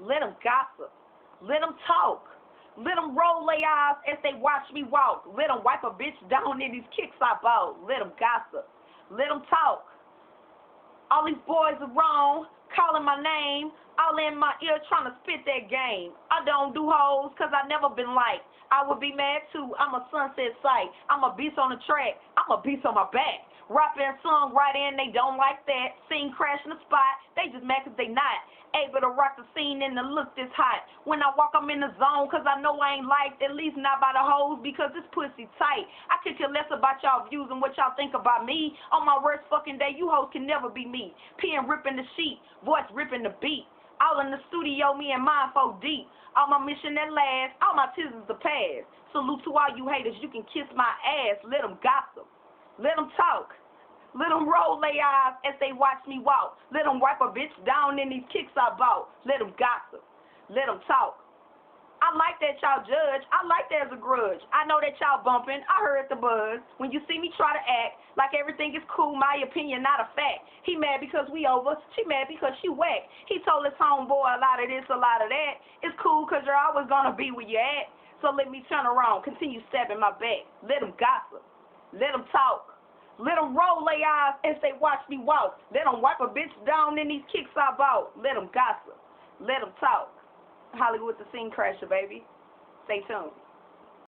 Let them gossip. Let them talk. Let them roll their eyes as they watch me walk. Let them wipe a bitch down in these kicks I bought. Let them gossip. Let them talk. All these boys are wrong, calling my name, all in my ear trying to spit that game. I don't do hoes cause I never been liked. I would be mad too, I'm a sunset sight. I'm a beast on the track, I'm a beast on my back. Rapping songwriter and they don't like that. Scene crashing the spot, they just mad cause they not able to rock the scene and the look this hot. When I walk, I'm in the zone cause I know I ain't liked, at least not by the hoes because this pussy tight. I could care less about y'all views and what y'all think about me. On my worst fucking day, you hoes can never be me. Pen ripping the sheet, voice ripping the beat. All in the studio, me and mine 4 deep. All my mission that lasts, all my tears is the past. Salute to all you haters, you can kiss my ass. Let them gossip. Let them talk. Let them roll their eyes as they watch me walk. Let them wipe a bitch down in these kicks I bought. Let them gossip. Let them talk. I like that y'all judge. I like that as a grudge. I know that y'all bumping. I heard the buzz. When you see me try to act like everything is cool, my opinion not a fact. He mad because we over. She mad because she whack. He told his homeboy a lot of this, a lot of that. It's cool because you're always going to be where you at. So let me turn around, continue stabbing my back. Let them gossip. Let them talk. Let them roll their eyes as they watch me walk. Let them wipe a bitch down in these kicks I bought. Let them gossip. Let them talk. Hollywood the Scene Crasher, baby. Stay tuned.